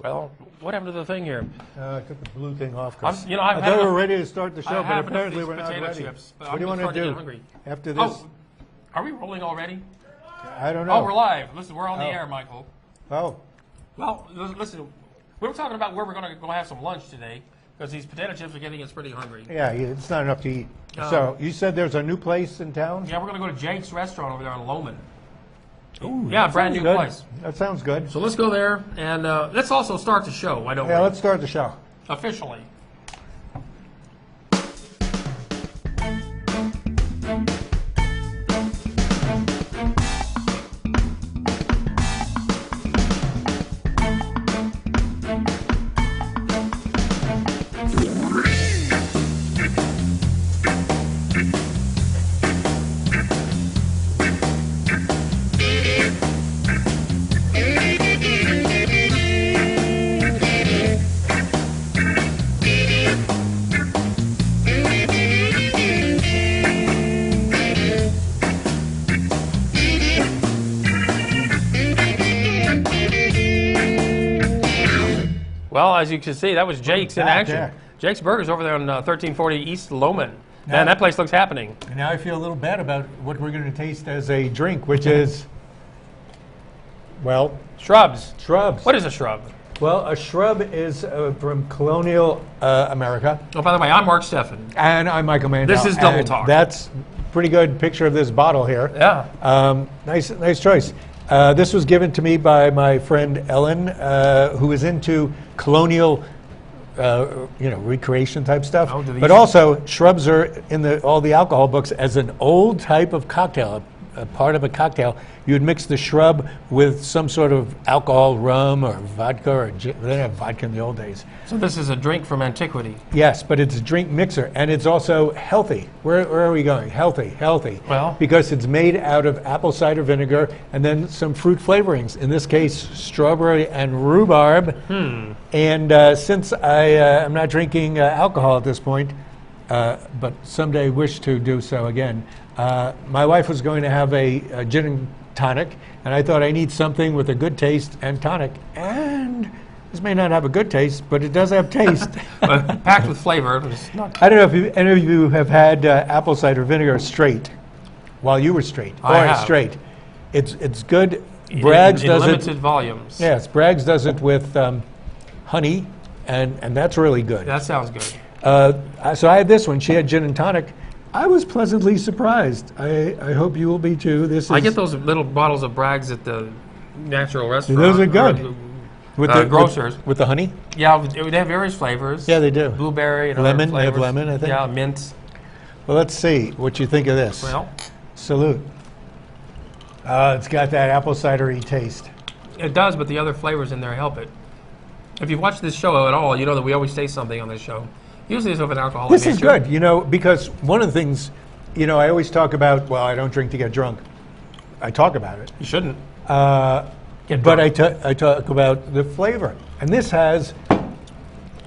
Well, what happened to the thing here? I took the blue thing off. I I thought we were ready to start the show, but apparently we're not potato ready. chips, but What do you want to do after this? Oh, are we rolling already? I don't know. Oh, we're live. Listen, we're on the air, Michael. Oh. Well, listen, we were talking about where we're going to go have some lunch today because these potato chips are getting us pretty hungry. Yeah, it's not enough to eat. So you said there's a new place in town? Yeah, we're going to go to Jake's restaurant over there on Loman. Ooh, yeah, brand new place. That sounds good. So let's go there, and let's also start the show. Why don't we? Yeah, let's start the show. Officially. Well, as you can see, that was Jake's in action. There. Jake's Burgers over there on 1340 East Loman. Man, that place looks happening. And now I feel a little bad about what we're going to taste as a drink, which is, well, Shrubs. Shrubs. What is a shrub? Well, a shrub is from Colonial America. Oh, by the way, I'm Mark Steffen. And I'm Michael Mandel. This is Double and Talk. That's a pretty good picture of this bottle here. Yeah. Nice choice. This was given to me by my friend Ellen, who is into colonial, recreation type stuff. Oh, but also, shrubs are in all the alcohol books as an old type of cocktail, a part of a cocktail. You would mix the shrub with some sort of alcohol, rum or vodka, or they didn't have vodka in the old days. So this is a drink from antiquity. Yes, but it's a drink mixer, and it's also healthy. Where are we going? Healthy. Well, because it's made out of apple cider vinegar and then some fruit flavorings. In this case, strawberry and rhubarb. And since I am not drinking alcohol at this point, but someday wish to do so again, my wife was going to have a gin and tonic, and I thought I need something with a good taste and tonic. And this may not have a good taste, but it does have taste. but packed with flavor. It's not... I don't know if any of you have had apple cider vinegar straight while you were straight. I have. Straight. It's good. Bragg's in does limited it. volumes. Yes, Bragg's does it with honey, and that's really good. That sounds good. So I had this one. She had gin and tonic. I was pleasantly surprised. I hope you will be too. I get those little bottles of Bragg's at the natural restaurant. Those are good. With the grocers. With the honey? Yeah, they have various flavors. Yeah, they do. Blueberry and lemon. other They have flavors. lemon, I think. Yeah, mint. Well, let's see what you think of this. Well, Salute. It's got that apple cidery taste. it does, but the other flavors in there help it. If you've watched this show at all, you know that we always taste something on this show. Usually it's of an alcoholic This nature. is good, because one of the things, I always talk about, well, I don't drink to get drunk. I talk about it. You shouldn't. But I talk about the flavor. And this has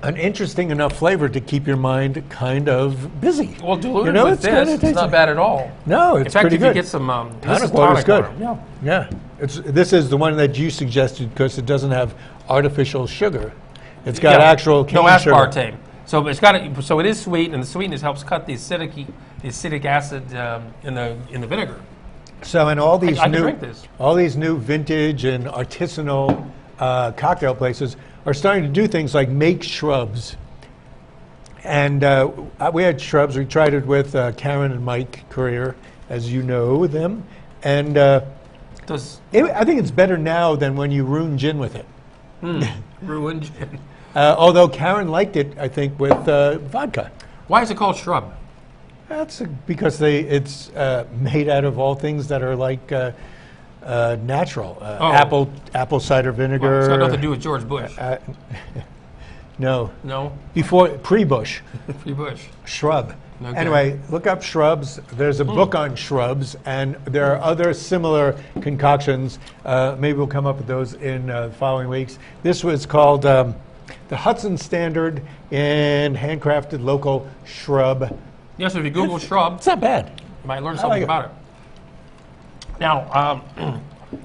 an interesting enough flavor to keep your mind kind of busy. Well, diluted with this, it's not bad at all. No, it's In fact, pretty if good. you get some Tonic water's good. water. Yeah. This is the one that you suggested because it doesn't have artificial sugar. It's got actual cane no sugar. aspartame. So so it is sweet, and the sweetness helps cut the acidic acid in the vinegar. So in all these I can drink this. all these new vintage and artisanal cocktail places are starting to do things like make shrubs. And we had shrubs. We tried it with Karen and Mike Courier, as you know them. And I think it's better now than when you ruin gin with it. Ruined gin. Although Karen liked it, I think, with vodka. Why is it called Shrub? That's because it's made out of all things that are like natural. Apple cider vinegar. Well, it's got nothing to do with George Bush. No. No? Pre-Bush. Pre-Bush. Shrub. Okay. Anyway, look up shrubs. There's a book on shrubs, and there are other similar concoctions. Maybe we'll come up with those in the following weeks. This was called the Hudson Standard in handcrafted local shrub. Yes, if you Google Shrub, It's not bad. you might learn something about it. Now,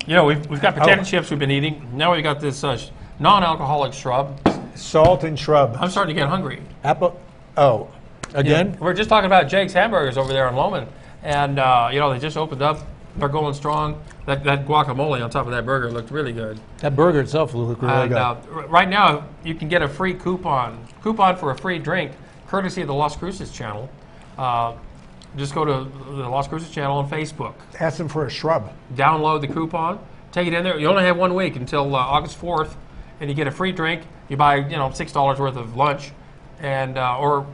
we've got potato chips we've been eating. Now we've got this non-alcoholic Shrub. Salt and Shrub. I'm starting to get hungry. Apple. Oh, again? Yeah. We're just talking about Jake's Hamburgers over there in Lowman. And, they just opened up. They're going strong. That guacamole on top of that burger looked really good. That burger itself will look really good. Right now, you can get a free coupon for a free drink, courtesy of the Las Cruces channel. Just go to the Las Cruces channel on Facebook. Ask them for a Shrub. Download the coupon. Take it in there. You only have 1 week until August 4th, and you get a free drink. You buy, $6 worth of lunch, and or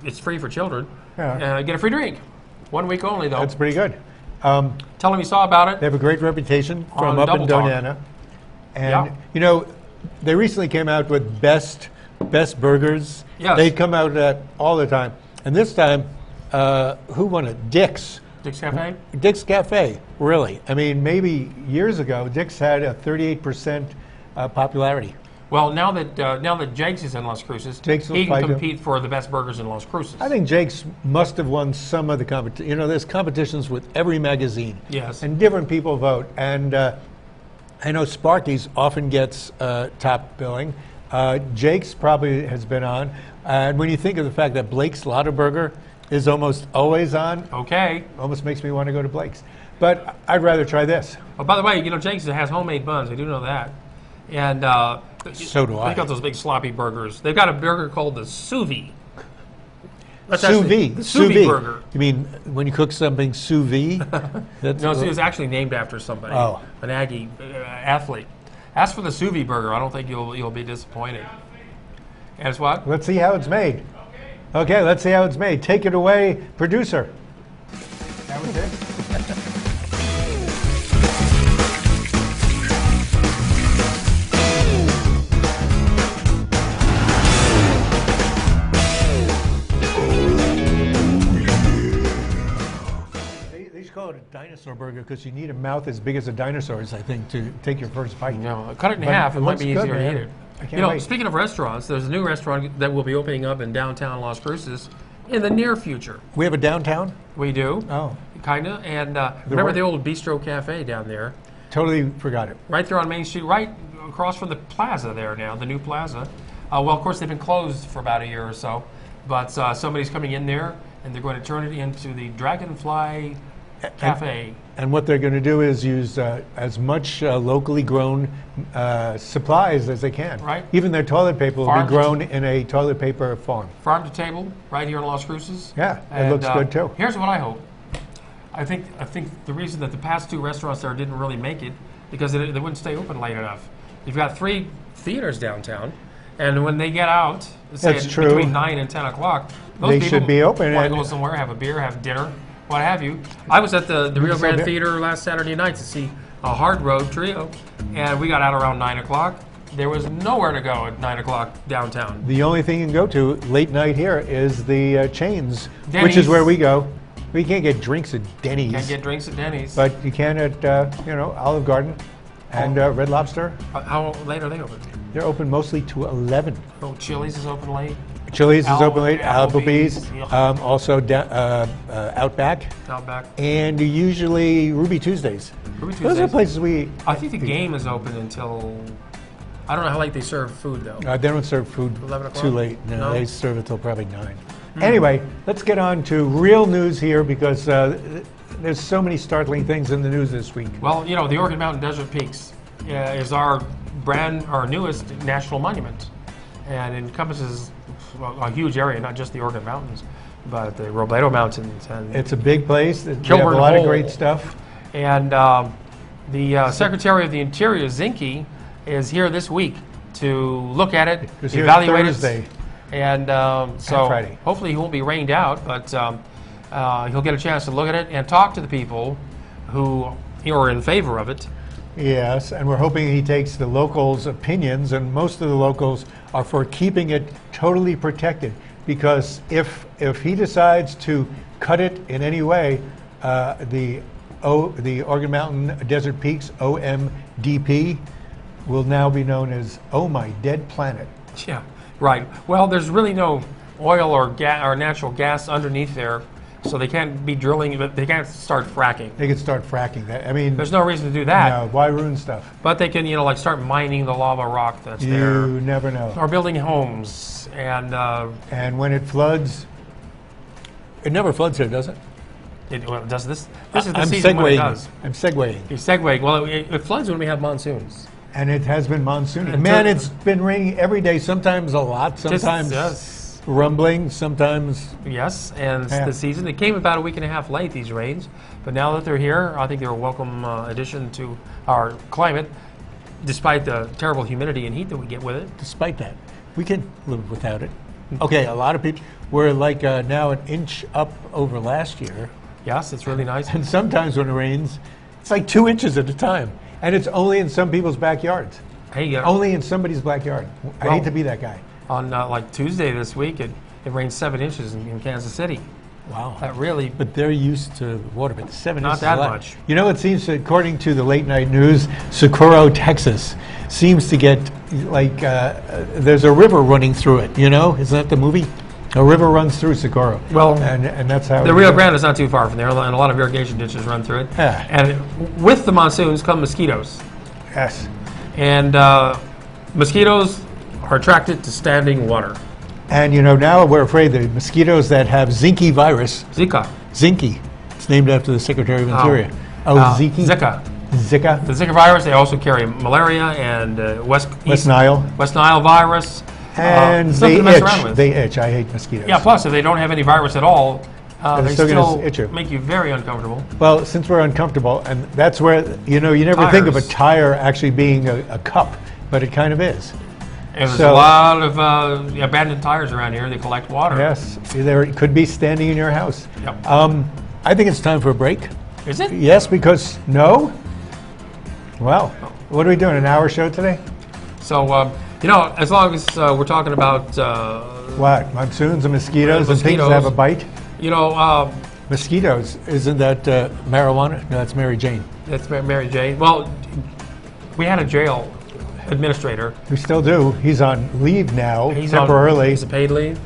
it's free for children. Yeah. Get a free drink. 1 week only, though. That's pretty good. Tell them you saw about it. They have a great reputation from On up in Double Talk. Donana. And, they recently came out with best burgers. Yes. They come out all the time. And this time, who won it? Dick's. Dick's Cafe? Dick's Cafe, really. I mean, maybe years ago, Dick's had a 38% popularity. Well, now that Jake's is in Las Cruces, Jake's will he can fight him. compete for the best burgers in Las Cruces. I think Jake's must have won some of the competition. There's competitions with every magazine. Yes. And different people vote. And I know Sparky's often gets top billing. Jake's probably has been on. And when you think of the fact that Blake's Lottaburger is almost always on, Okay. almost makes me want to go to Blake's. But I'd rather try this. Oh, by the way, Jake's has homemade buns. I do know that. And So do I. They've got those big sloppy burgers. They've got a burger called the sous vide. Sous vide. The sous vide burger. You mean when you cook something sous vide? No, it was actually named after somebody. Oh. An Aggie athlete. Ask for the sous vide burger. I don't think you'll be disappointed. And it's what? Let's see how it's made. Okay, let's see how it's made. Take it away, producer. That was it. They should call it a dinosaur burger because you need a mouth as big as a dinosaur's, I think, to take your first bite. Cut it in But half. It might looks be good, easier to man. eat it. I can't wait. Speaking of restaurants, there's a new restaurant that will be opening up in downtown Las Cruces in the near future. We have a downtown? We do. Oh, Kind of. And remember were- the old Bistro Cafe down there? totally forgot it. Right there on Main Street, right across from the plaza there now, the new plaza. Well, of course, they've been closed for about a year or so. But somebody's coming in there, and they're going to turn it into the Dragonfly Cafe. And what they're going to do is use as much locally grown supplies as they can. Right. Even their toilet paper will Farm be to grown in a toilet paper farm. Farm to table, right here in Las Cruces. Yeah, it looks good too. Here's what I hope. I think the reason that the past two restaurants there didn't really make it because they wouldn't stay open late enough. You've got 3 theaters downtown, and when they get out, say That's at true. between 9 and 10 o'clock, those They people should be open, want and- to go somewhere, have a beer, have dinner, what have you. I was at the Rio so Grande there- Theater last Saturday night to see a Hard Road Trio, and we got out around 9 o'clock. There was nowhere to go at 9 o'clock downtown. The only thing you can go to late night here is the Chains, which Denny's. is where we go. We can't get drinks at Denny's, Can't get drinks at Denny's. but you can at Olive Garden and Red Lobster. How late are they open? They're open mostly to 11. Oh, Chili's is open late. Chili's is open late, Applebee's. Applebee's, also Outback, Out back. and usually Ruby Tuesdays. Ruby Those are Tuesdays. places we eat. I think the game is open until. I don't know how late they serve food though. They don't serve food 11 o'clock? too late. No, No? they serve it till probably 9. Anyway, let's get on to real news here because there's so many startling things in the news this week. Well, the Organ Mountain Desert Peaks is our newest national monument, and it encompasses a huge area, not just the Organ Mountains, but the Robledo Mountains and It's a big place. We have a Kilburn lot of Hole. great stuff. And the Secretary of the Interior, Zinke, is here this week to look at it, He was here evaluate Thursday. it. And so Friday. hopefully he won't be rained out, but he'll get a chance to look at it and talk to the people who are in favor of it. Yes, and we're hoping he takes the locals' opinions, and most of the locals are for keeping it totally protected. Because if he decides to cut it in any way, the Organ Mountain Desert Peaks (OMDP) will now be known as "Oh My Dead Planet." Yeah, right. Well, there's really no oil or natural gas underneath there. So they can't be drilling, but they can't start fracking. They could start fracking. I mean, There's no reason to do that. no, why ruin stuff? But they can, like start mining the lava rock that's there. You never know. Or building homes. And when it floods, it never floods here, does it? Does this? This is the I'm season when it segueing. does. I'm segueing. You're segueing. Well, it floods when we have monsoons. And it has been monsoony. And Man, to- it's been raining every day, sometimes a lot, sometimes Yes. rumbling, sometimes... Yes, and it's Yeah. the season. It came about a week and a half late, these rains. But now that they're here, I think they're a welcome addition to our climate, despite the terrible humidity and heat that we get with it. Despite that, we can live without it. Okay, a lot of people, we're like now an inch up over last year. Yes, it's really nice. And sometimes when it rains, it's like 2 inches at a time. And it's only in some people's backyards. Hey, Only in somebody's backyard. I Well- hate to be that guy. on like Tuesday this week, it rained 7 inches in Kansas City. Wow. That really, But they're used to water, but 7 Not inches that a lot. much. You know, it seems, according to the late night news, Socorro, Texas, seems to get like there's a river running through it. You know, isn't that the movie? A river runs through Socorro. Well, and that's how the it Rio is. Grande is not too far from there, and a lot of irrigation ditches run through it. Yeah. And with the monsoons come mosquitoes. Yes. And mosquitoes are attracted to standing water. And you know, now we're afraid the mosquitoes that have Zinky virus, Zika. Zinky, it's named after the Secretary of Interior. Zika. Zika. Zika. The Zika virus, they also carry malaria and West Nile. West Nile virus. And something they to mess itch. around with. They itch. I hate mosquitoes. Yeah, plus if they don't have any virus at all, they still gonna still itch you. make you very uncomfortable. Well, since we're uncomfortable, and that's where, you know, you never think of a Tires. tire actually being a cup, but it kind of is. And there's So- a lot of abandoned tires around here. They collect water. Yes. There it could be standing in your house. Yep. I think it's time for a break. Is it? Yes, because no? Well, what are we doing, an hour show today? So, as long as we're talking about, What, monsoons and mosquitoes and things that Mosquitoes. have a bite? Mosquitoes, isn't that marijuana? No, that's Mary Jane. that's Mary Jane. Well, we had a jail administrator. We still do. He's on leave now, He's temporarily. He's a paid leave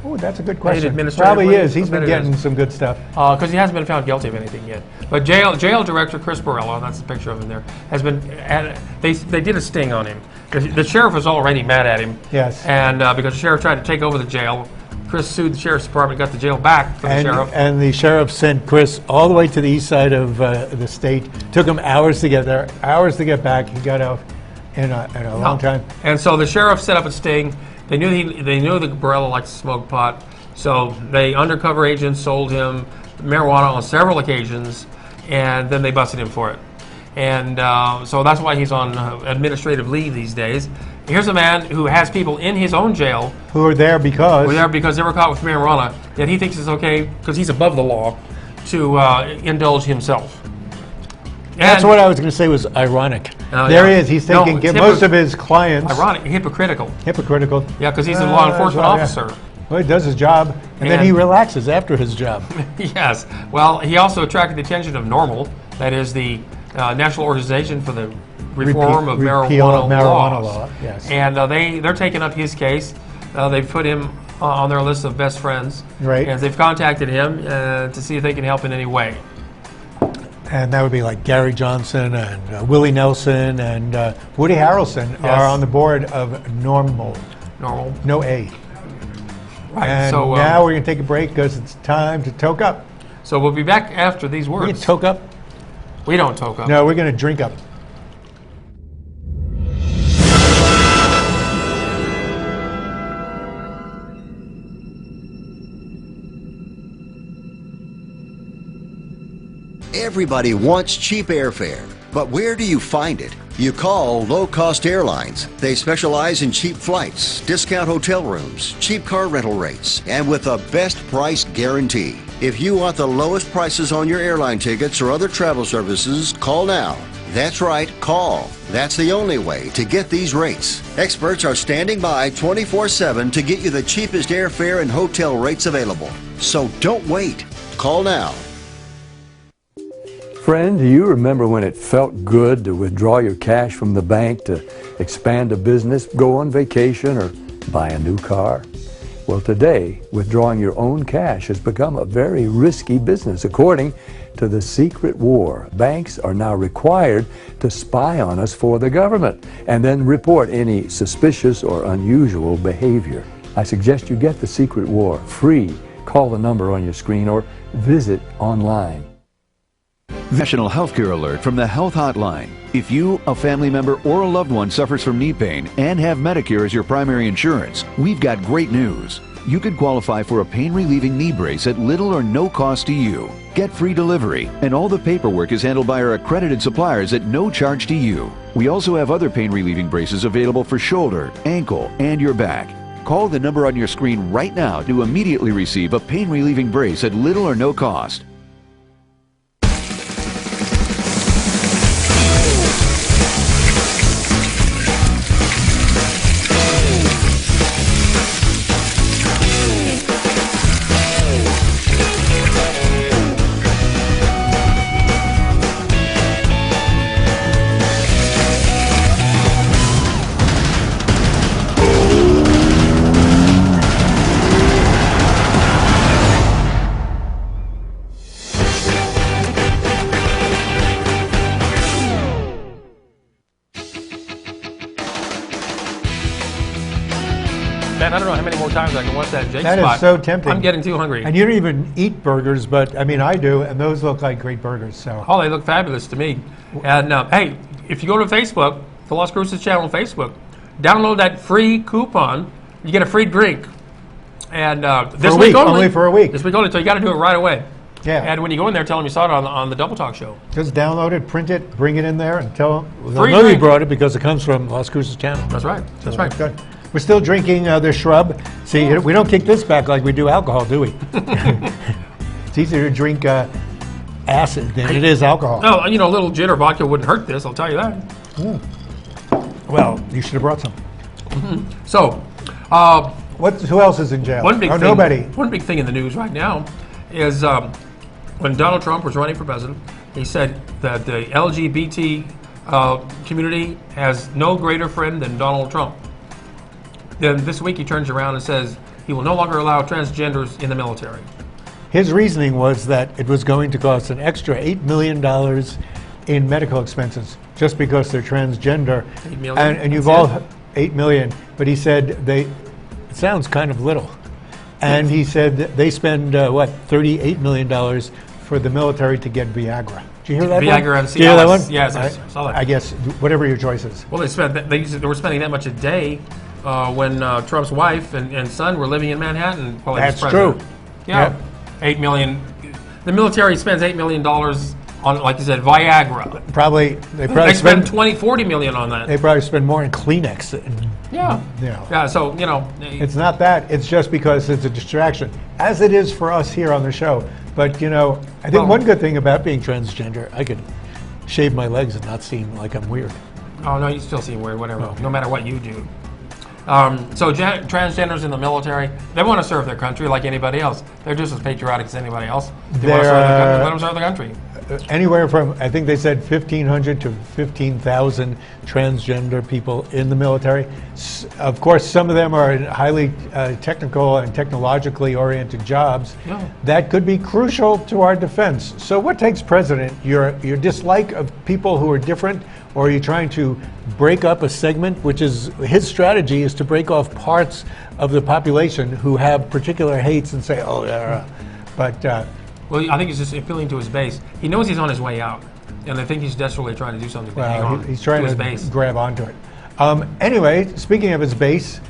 Oh, that's a good question. administrative Probably leave? is. He's I been bet it getting is. some good stuff. because he hasn't been found guilty of anything yet. But jail director Chris Borrello, that's the picture of him there, has been. They did a sting on him. The sheriff was already mad at him. Yes. And because the sheriff tried to take over the jail, Chris sued the sheriff's department, got the jail back for the sheriff. And the sheriff sent Chris all the way to the east side of the state. Took him hours to get there, hours to get back. He got out in a long time. And so the sheriff set up a sting. They knew that Borrello liked to smoke pot, so they undercover agents sold him marijuana on several occasions, and then they busted him for it. And so that's why he's on administrative leave these days. Here's a man who has people in his own jail Who are there because... who are there because they were caught with marijuana, yet he thinks it's okay, because he's above the law, to indulge himself. That's And- what I was going to say was ironic. Oh, There yeah. he is. He's No, taking it's most of his clients. Ironic, hypocritical. Hypocritical. Yeah, because he's a law enforcement well, yeah. officer. Well, he does his job, and then And- he relaxes after his job. Yes. Well, he also attracted the attention of NORML, that is the National Organization for the Reform of Repeal Marijuana, of marijuana Laws. law, yes. And they're taking up his case. They've put him on their list of best friends. Right. And they've contacted him to see if they can help in any way. And that would be like Gary Johnson and Willie Nelson and Woody Harrelson Yes. are on the board of NORML. Normal. No A. Right. And so now we're going to take a break because it's time to toke up. so we'll be back after these We can words. toke up? We don't toke up. No, we're going to drink up. Everybody wants cheap airfare, but where do you find it? You call Low Cost Airlines. They specialize in cheap flights, discount hotel rooms, cheap car rental rates, and with a best price guarantee. If you want the lowest prices on your airline tickets or other travel services, call now. That's right, call. That's the only way to get these rates. Experts are standing by 24/7 to get you the cheapest airfare and hotel rates available. So don't wait. Call now. Friend, do you remember when it felt good to withdraw your cash from the bank to expand a business, go on vacation, or buy a new car? Well, today, withdrawing your own cash has become a very risky business. According to the secret war, banks are now required to spy on us for the government and then report any suspicious or unusual behavior. I suggest you get the secret war free. Call the number on your screen or visit online. National Healthcare Alert from the Health Hotline. If you, a family member, or a loved one suffers from knee pain and have Medicare as your primary insurance, we've got great news. You could qualify for a pain-relieving knee brace at little or no cost to you. Get free delivery, and all the paperwork is handled by our accredited suppliers at no charge to you. We also have other pain-relieving braces available for shoulder, ankle, and your back. Call the number on your screen right now to immediately receive a pain-relieving brace at little or no cost. Man, I don't know how many more times I can watch that Jake That spot. is so tempting. I'm getting too hungry. And you don't even eat burgers, but I mean, I do, and those look like great burgers. So Oh, they look fabulous to me. And hey, if you go to Facebook, the Las Cruces channel on Facebook, download that free coupon. You get a free drink. And this a week week, only. only for a week. This week only, so you got to do it right away. yeah, And when you go in there, tell them you saw it on the Double Talk show. just download it, print it, bring it in there, and tell them. They'll Free know you drink. brought it because it comes from Las Cruces channel. That's right. That's right. Good. We're still drinking the Shrub. See, we don't kick this back like we do alcohol, do we? It's easier to drink acid than it is alcohol. Oh, you know, a little gin or vodka wouldn't hurt this, I'll tell you that. Well, you should have brought some. So, Who else is in jail? one big Oh, thing, nobody. One big thing in the news right now is when Donald Trump was running for president, he said that the LGBT community has no greater friend than Donald Trump. Then this week he turns around and says he will no longer allow transgenders in the military. His reasoning was that it was going to cost an extra $8 million in medical expenses just because they're transgender. 8 million? And you've That's all, 8 million, but he said it sounds kind of little. And he said that they spend, $38 million for the military to get Viagra. Did you hear that Viagra one? and Did you hear that one? Yes, I saw that. I guess, whatever your choice is. Well, they were spending that much a day when Trump's wife and son were living in Manhattan while he was That's president. true. Yeah, Yep. 8 million. The military spends $8 million on, like you said, Viagra. They They probably spend spend 40 million on that. they probably spend more in Kleenex. Yeah. Yeah. Yeah. So It's not that. It's just because it's a distraction, as it is for us here on the show. But, I think Well- one good thing about being transgender, I could shave my legs and not seem like I'm weird. oh no, you still seem weird. Whatever. No matter what you do. So transgenders in the military, they want to serve their country like anybody else. They're just as patriotic as anybody else. They want to serve their country. Let them serve the country. Anywhere from, I think they said 1,500 to 15,000 transgender people in the military. Of course, some of them are in highly technical and technologically oriented jobs. Yeah. That could be crucial to our defense. So what takes precedent? Your dislike of people who are different, or are you trying to break up a segment, which is, his strategy is to break off parts of the population who have particular hates and say, oh, yeah, but Well, I think he's just appealing to his base. He knows he's on his way out, and I think he's desperately trying to do something to hang on he's trying to his to base. grab onto it. Anyway, speaking of his base,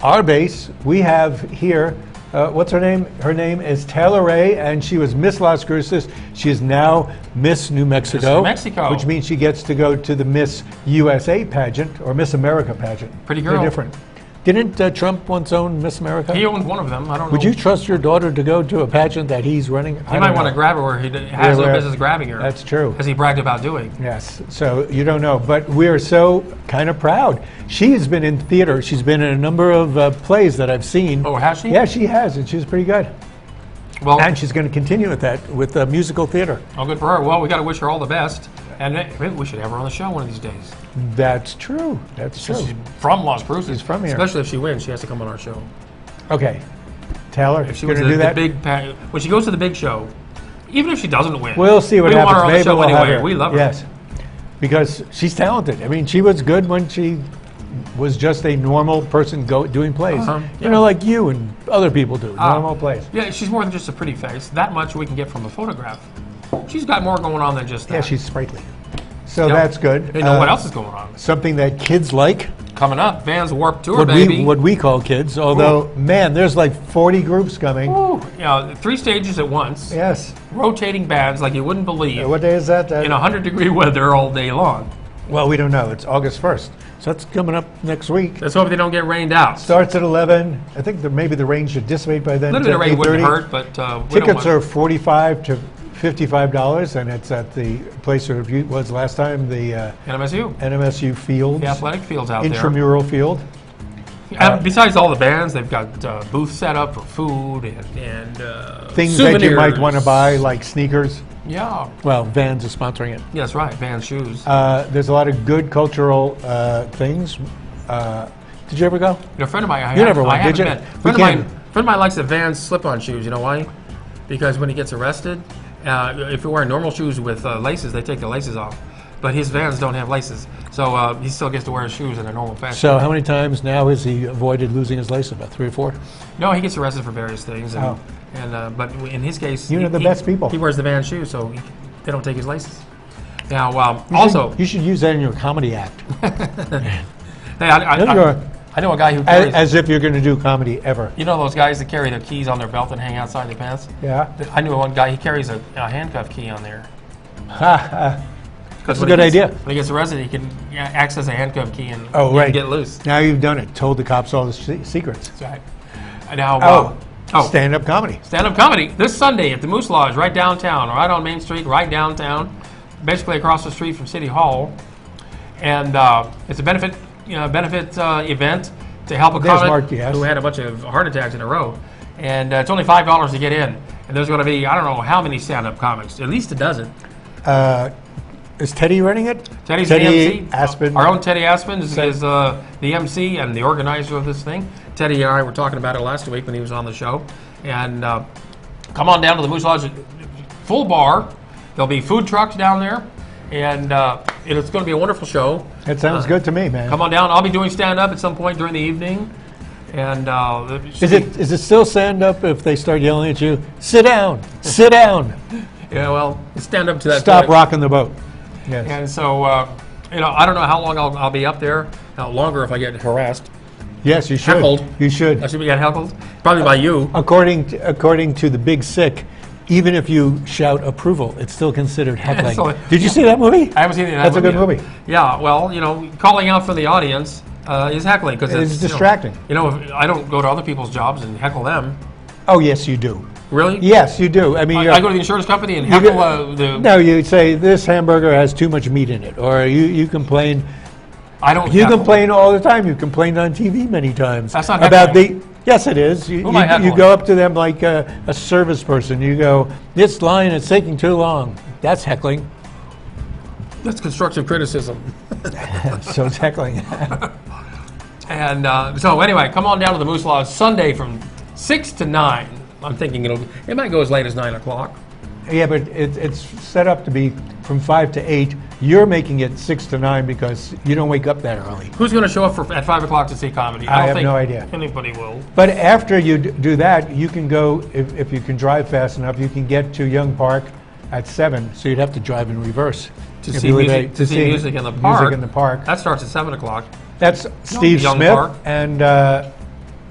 our base, we have here, what's her name? Her name is Taylor Ray, and she was Miss Las Cruces. She is now Miss New Mexico. Miss Mexico. Which means she gets to go to the Miss USA pageant, or Miss America pageant. Pretty girl. They're different. Didn't Trump once own Miss America? He owns one of them. I don't know. Would you trust your daughter to go to a pageant that he's running? He might want to grab her where he has no Where- business grabbing her. That's true. Because he bragged about doing. Yes, so you don't know, but we're so kind of proud. She's been in theater. She's been in a number of plays that I've seen. Oh, has she? Yeah, she has, and she's pretty good. Well, And she's going to continue with that with musical theater. oh, good for her. Well, we got to wish her all the best, and maybe we should have her on the show one of these days. That's true. That's true. She's from Las Cruces. She's from here. Especially if she wins, she has to come on our show. Okay, Taylor, If she going was to do that? when she goes to the big show, even if she doesn't win, We'll see what we happens. want her on the Maybe show we'll have anyway. her. We love her. Yes, because she's talented. I mean, she was good when she was just a normal person doing plays. Yeah. Like you and other people do, normal plays. Yeah, she's more than just a pretty face. That much we can get from a photograph. She's got more going on than just that. Yeah, she's sprightly. So Yep. that's good. You know what else is going on? Something that kids like, Coming up, Vans Warped Tour, baby. what we call kids, although, man, there's like 40 groups coming. Ooh, 3 stages at once. Yes. Rotating bands like you wouldn't believe. What day is that? In 100-degree weather all day long. Well, we don't know. It's August 1st. So that's coming up next week. Let's hope they don't get rained out. Starts at 11. I think maybe the rain should dissipate by then. A little bit of rain wouldn't 8:30. hurt, but we don't Tickets want- are $45 to $55, and it's at the place where it was last time, the NMSU. NMSU Fields. The athletic fields out Intramural Field. there. Besides all the bands, they've got booths set up for food and Things that you might souvenirs. want to buy, like sneakers. Yeah. Well, Vans is sponsoring it. Yes, right. Band shoes. There's a lot of good cultural things. Did you ever go? A friend of mine, You never went, I haven't did you? been. We Friend can. of mine likes the Vans slip-on shoes. You know why? Because when he gets arrested, if you're wearing normal shoes with laces, they take the laces off. But his Vans don't have laces, so he still gets to wear his shoes in a normal fashion. So how many times now has he avoided losing his laces? About 3 or 4? No, he gets arrested for various things. Oh. But in his case, You know the best people. He wears the Vans shoes, so they don't take his laces. Now, You should use that in your comedy act. hey, You're- I know a guy who carries. As if you're going to do comedy ever. You know those guys that carry their keys on their belt and hang outside their pants? Yeah. I knew one guy, he carries a handcuff key on there. That's a good idea. When he gets arrested, he can access a handcuff key and Right. get loose. Now you've done it. Told the cops all the secrets. That's right. And now, Stand-up comedy. stand-up comedy this Sunday at the Moose Lodge, right downtown, right on Main Street, right downtown, basically across the street from City Hall. And it's a benefit event to help a There's comic Mark, yes. who had a bunch of heart attacks in a row. And it's only $5 to get in. And there's going to be, I don't know how many stand-up comics, at least a dozen. Is Teddy running it? Teddy's Teddy the MC. Aspen. Our own Teddy Aspen is the MC and the organizer of this thing. Teddy and I were talking about it last week when he was on the show. And come on down to the Moose Lodge, full bar. There'll be food trucks down there. And it's going to be a wonderful show. That sounds good to me, man. Come on down. I'll be doing stand-up at some point during the evening. And Is it still stand-up if they start yelling at you, sit down, sit down, Yeah, well, stand up to that. stop point. rocking the boat? Yes. And so, I don't know how long I'll be up there. Longer if I get harassed. Yes, you should. Heckled. You should. I should be getting heckled. Probably by you. According to the Big Sick, even if you shout approval, it's still considered heckling. So- Did you see that movie? I haven't seen it. That's a good movie. Yeah, well, calling out from the audience is heckling because It's distracting. If I don't go to other people's jobs and heckle them. Oh, yes, you do. Really? Yes, you do. I mean, I go to the insurance company and heckle the. No, you say this hamburger has too much meat in it, or you complain. I don't. You heckle. complain all the time. You complained on TV many times. That's not about heckling. Yes, it is. You am I heckling? go up to them like a service person. You go, this line is taking too long. That's heckling. That's constructive criticism. So it's heckling. And so anyway, come on down to the Moose Lodge Sunday from 6 to 9. I'm thinking it might go as late as 9 o'clock. Yeah, but it's set up to be from 5 to 8. You're making it 6 to 9 because you don't wake up that early. Who's going to show up at 5 o'clock to see comedy? I don't have think no idea. Anybody will. But after you do that, you can go, if you can drive fast enough, you can get to Young Park at 7. So you'd have to drive in reverse. To If see you were music, to see music in the park. Music in the park. That starts at 7 o'clock That's Steve Young Smith Park. and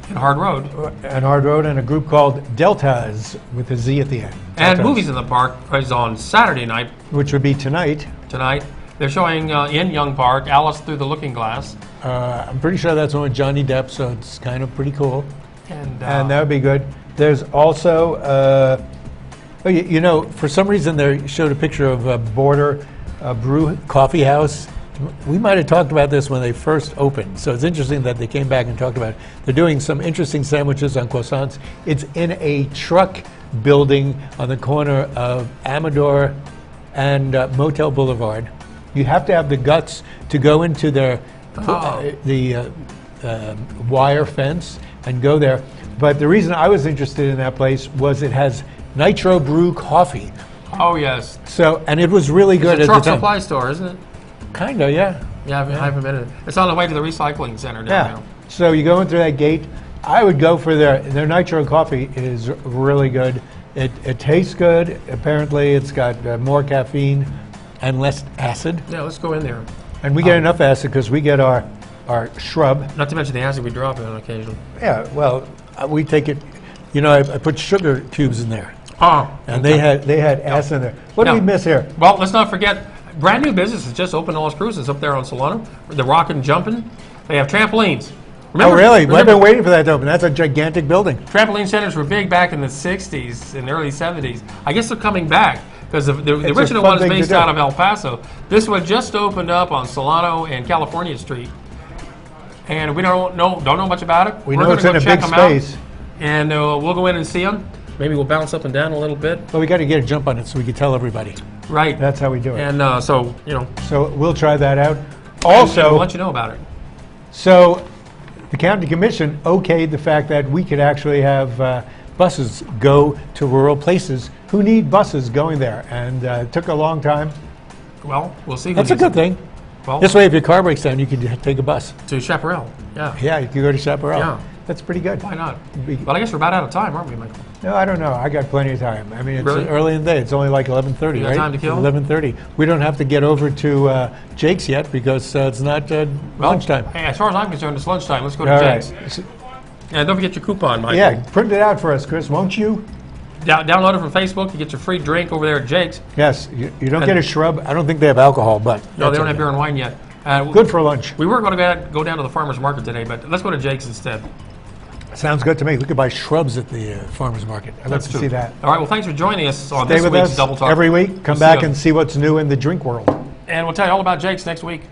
in Hard Road. Hard Road, and a group called Deltas with a Z at the end. And Deltas, Movies in the Park is on Saturday night which would be tonight. They're showing in Young Park Alice Through the Looking Glass. I'm pretty sure that's one with Johnny Depp, so it's kind of pretty cool. And that would be good. There's also, for some reason they showed a picture of Border Brew Coffee House. We might have talked about this when they first opened, so it's interesting that they came back and talked about it. They're doing some interesting sandwiches on croissants. It's in a truck building on the corner of Amador and Motel Boulevard. You have to have the guts to go into their wire fence and go there. But the reason I was interested in that place was it has nitro brew coffee. Oh, yes. So, and it was really good It's a at truck the time. supply store, isn't it? Kinda, yeah. Yeah, I haven't been in it. It's on the way to the recycling center down Yeah. there. So you go in through that gate. I would go for their nitro coffee is really good. It tastes good. Apparently, it's got more caffeine and less acid. Yeah, let's go in there. And we get enough acid because we get our shrub. Not to mention the acid we drop in on occasion. Yeah, well, we take it. You know, I put sugar cubes in there, Oh, and they had acid in there. What do we No. miss here? Well, let's not forget, brand new businesses just opened Los Cruces up there on Solano. The Rockin' Jumpin'. They have trampolines. Oh, really? Well, I've Remember, been waiting for that to open. That's a gigantic building. trampoline centers were big back in the 60s and early 70s. I guess they're coming back because the It's a original fun one is thing to based do. out of El Paso. This one just opened up on Solano and California Street. And we don't know much about it. We We're know gonna it's in go a check big 'em out, space, and we'll go in and see them. Maybe we'll bounce up and down a little bit. but we got to get a jump on it so we can tell everybody. Right. That's how we do it. And so, you know, So we'll try that out. and we'll Also, let you know about it. so the county commission okayed the fact that we could actually have buses go to rural places who need buses going there, and it took a long time. Well, we'll see. Who That's a needs good it. thing. Well, This way, if your car breaks down, you can take a bus. to Chaparral. Yeah. Yeah, you can go to Chaparral. Yeah. That's pretty good. Why not? Be- But I guess we're about out of time, aren't we, Michael? No, I don't know. I got plenty of time. I mean, it's Really? early in the day. It's only like 11:30, You got right? time to kill? 11:30. We don't have to get over to Jake's yet because it's not Well, lunchtime. Hey, as far as I'm concerned, it's lunchtime. Let's go to All Jake's. right. And don't forget your coupon, Michael. Yeah, print it out for us, Chris, won't you? Download it from Facebook. You get your free drink over there at Jake's. Yes. You don't And- get a shrub. I don't think they have alcohol, but No, that's they don't have okay. beer and wine yet. Good for lunch. We were going to go down to the farmer's market today, but let's go to Jake's instead. Sounds good to me. We could buy shrubs at the farmer's market. I'd love to see that. All right, well, thanks for joining us on Stay this with week's us Double Talk. every week. Come We'll back see you. and see what's new in the drink world. And we'll tell you all about Jake's next week.